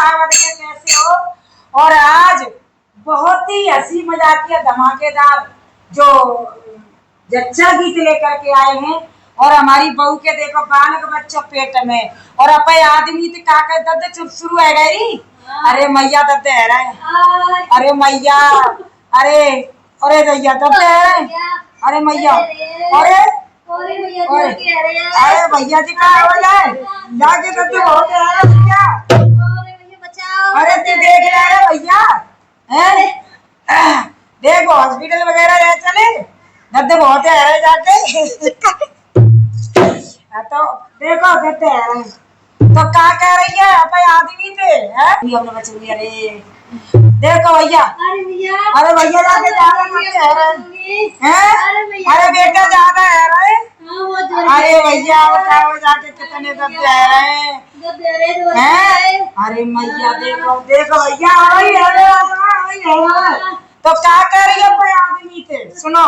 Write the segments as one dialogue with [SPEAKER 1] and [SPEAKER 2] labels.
[SPEAKER 1] कहावत के कैसे हो। और आज बहुत ही हंसी मजाकिया धमाकेदार जो जच्चा गीत लेकर के आए हैं। और हमारी बहू के देखो बालक बच्चों पेट में और अपने आदमी तो का कर दर्द चुप शुरू है गई। अरे मैया दर्द है रहा है। अरे मैया अरे अरे भैया दर्द है। अरे मैया अरे अरे भैया जी का आवाज है जाके दर्द बहुत है भैया। अरे तू देख रहा है भैया हैं देखो हॉस्पिटल वगैरह ले चले दर्द बहुत है जाके। तो देखो कहते हैं तो क्या कह रही है अपने आदमी थे हमने बच्चे। अरे देखो भैया अरे भैया जाके ज्यादा अरे बेटा ज्यादा है रहे। अरे भैया बताओ जाके कितने दर्द है रहे हैं। अरे मैया देखो देखो भैया तो क्या कह रही है अपने आदमी थे सुनो।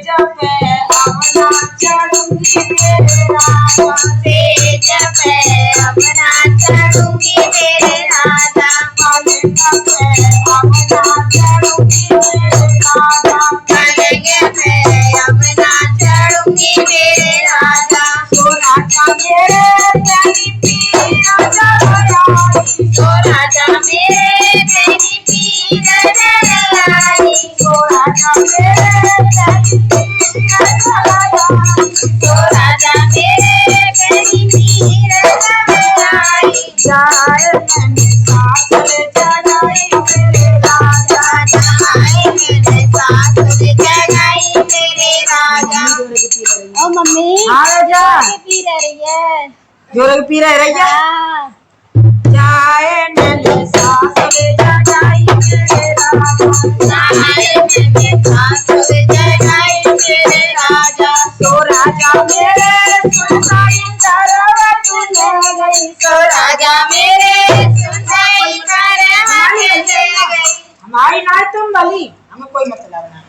[SPEAKER 1] जब मैं अपना चढ़ूंगी मेरे राजा से जब मैं अपना चढ़ूंगी मेरे राजा जब मैं अपना चढ़ूंगी मेरे राजा मैं अपना चढ़ूंगी मेरे राजा तो राजा मेरे तेरी पीर जलाई तो राजा मेरे तेरी पीर जलाई तो राजा मेरे तो राजा मेरे तेरी पीर जलाई जाए मैंने साथ ले जगाई मेरे राजा जाए मैंने साथ ले जगाई मेरे राजा। ओ मम्मी आजा पी रही है जोर पी रही है जाए मैंने साथ ले जगाई मेरे राजा जाए मैंने साथ ले जगाई मेरे राजा तो राजा मेरे सुनसाई तरवा तूने गई तो राजा मेरे सुनसाई तरवा ले गई। हमारी ना तुम भली हमें कोई मतलब ना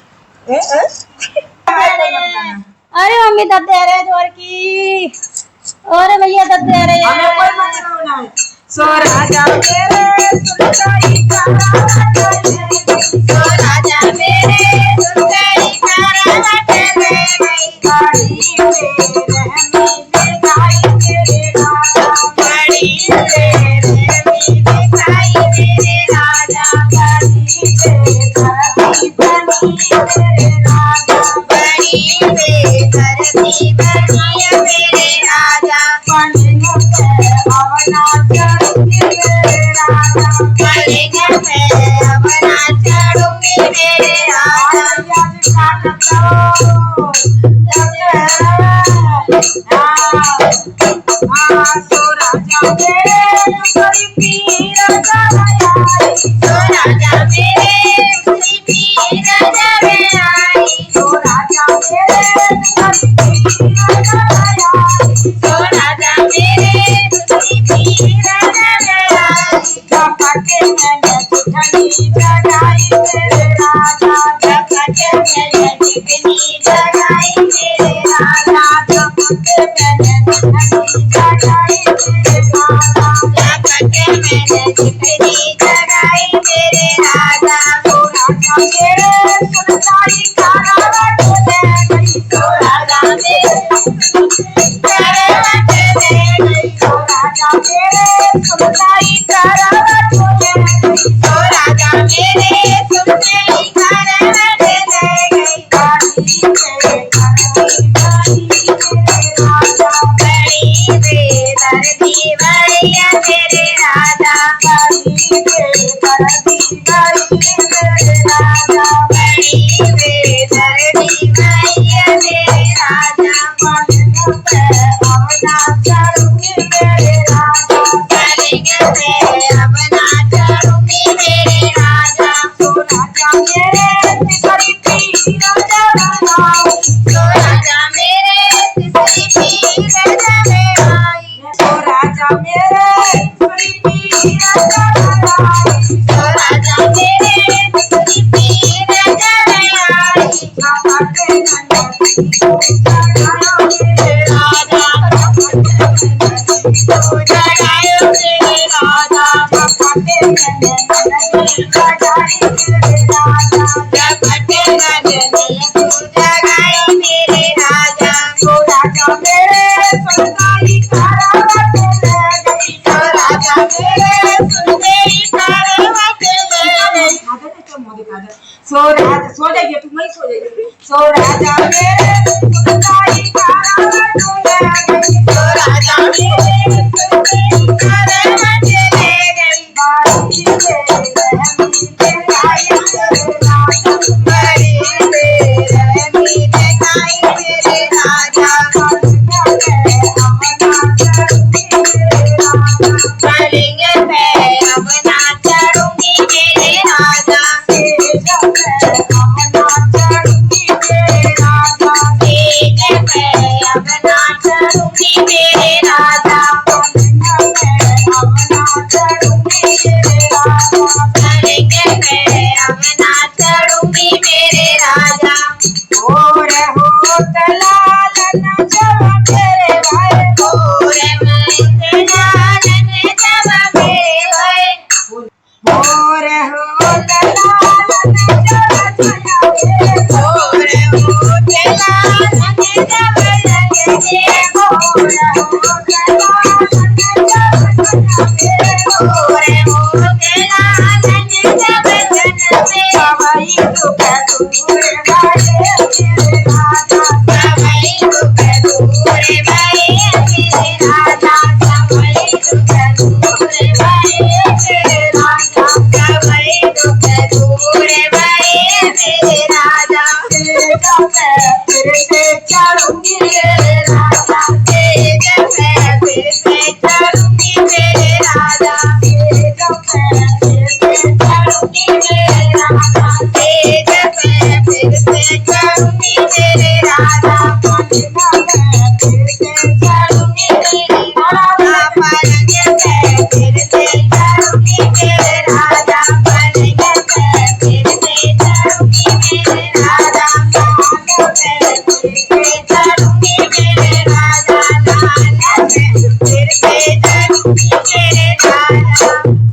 [SPEAKER 2] अरे मम्मी दर्द दे रहे जोर की और भैया दर्द दे रहे
[SPEAKER 1] हमें कोई मतलब ना सो राजा मेरे सुनसाई तरवा
[SPEAKER 2] तो राजा मेरे सुनसाई तरवा ले गई
[SPEAKER 1] गाड़ी में रहमी दिखाई मेरे राजा
[SPEAKER 2] गाड़ी में रहमी दिखाई मेरे राजा
[SPEAKER 1] गाड़ी में धरती बनी मेरे राजा
[SPEAKER 2] बड़ी में धरती बनी मेरे राजा
[SPEAKER 1] पलंग पे अपना चढ़ूंगी मेरे राजा
[SPEAKER 2] पलंग पे अपना चढ़ूंगी मेरे राजा
[SPEAKER 1] तो राजा मेरे तेरी पीर जलाई
[SPEAKER 2] तो राजा मेरे तेरी पीर जलाई
[SPEAKER 1] तो राजा मेरे तेरी पीर जलाई
[SPEAKER 2] तो राजा मेरे तेरी पीर जलाई
[SPEAKER 1] झपटे मैंने चिकनी जगाई मेरे राजा
[SPEAKER 2] झपटे मैंने चिकनी जगाई मेरे राजा
[SPEAKER 1] झपटे मैंने चिकनी जगाई मेरे राजा
[SPEAKER 2] झपटे मैंने चिकनी जगाई मेरे राजा
[SPEAKER 1] तो राजा मेरे सुनसाई तरवा ले गई
[SPEAKER 2] तो राजा मेरे करवट ले गई
[SPEAKER 1] तो राजा मेरे सुनसाई तरवा ले गई
[SPEAKER 2] तो राजा मेरे सुनसाई करवट ले गई
[SPEAKER 1] गाड़ी में धरती बनी मेरे राजा
[SPEAKER 2] बड़ी बेदर्दी बढ़िया मेरे राजा
[SPEAKER 1] गाड़ी में धरती बनी मेरे राजा
[SPEAKER 2] बड़ी बेदर्दी बढ़िया मेरे राजा
[SPEAKER 1] पलंग पे अपना चढ़ूंगी मेरे राजा
[SPEAKER 2] पलंग पे अपना चढ़ूंगी मेरे राजा
[SPEAKER 1] तो राजा मेरे तेरी पीर जलाई
[SPEAKER 2] तो राजा मेरे तेरी पीर जलाई
[SPEAKER 1] तो राजा मेरे तेरी पीर जलाई
[SPEAKER 2] तो राजा मेरे तेरी पीर जलाई
[SPEAKER 1] झपटे मैंने चिकनी जगाई मेरे
[SPEAKER 2] राजा को जगायो मेरे राजा
[SPEAKER 1] झपटे नन्हे नन्हे जगाए मेरे राजा
[SPEAKER 2] झपटे नन्हे को जगायो मेरे राजा
[SPEAKER 1] तो राजा मेरे सुनताई करावत ले गई
[SPEAKER 2] तो राजा मेरे सुनते ही करवट ले गई
[SPEAKER 1] सो जाइए तुम नहीं सो जाइए सो राजा मेरे सुनताई करावत ले गई
[SPEAKER 2] तो राजा मेरे सुनते ही करवट ले गई
[SPEAKER 1] बारी से रहमी दिखाई मेरे राजा
[SPEAKER 2] बड़ी बेरहमी दिखाई मेरे राजा करेंगे मैं अब ना चढ़ूंगी मेरे राजा तेज मैं अब ना चढ़ूंगी मेरे राजा करेंगे मैं अब ना चढ़ूंगी मेरे राजा
[SPEAKER 1] और हो तलाल न जवा मेरे भाई
[SPEAKER 2] और मैं लालन जब मेरे भाई
[SPEAKER 1] और हो तलाल न जवा मेरे
[SPEAKER 2] और हो लालन जब लगे
[SPEAKER 1] और हो तलाल न जवा मेरे
[SPEAKER 2] और हो लालन जब जन्मे
[SPEAKER 1] भाई तो दूर भाई मेरे राजा
[SPEAKER 2] भाई तो दूर भाई मेरे राजा भाई तो दूर भाई मेरे राजा भाई तो दूर भाई मेरे राजा
[SPEAKER 1] फिर से चढ़ूंगी मेरे राजा
[SPEAKER 2] तेज मैं फिर से चढ़ूंगी मेरे राजा
[SPEAKER 1] फिर से चढ़ूंगी मेरे राजा
[SPEAKER 2] तेज मैं फिर से चढ़ूंगी मेरे राजा
[SPEAKER 1] फिर से चढ़ूंगी मेरे राजा
[SPEAKER 2] पलंग पे फिर से चढ़ूंगी मेरे राजा पलंग पे फिर से चढ़ूंगी मेरे राजा लाल पे फिर से चढ़ूंगी मेरे राजा लाल पे फिर से चढ़ूंगी मेरे राजा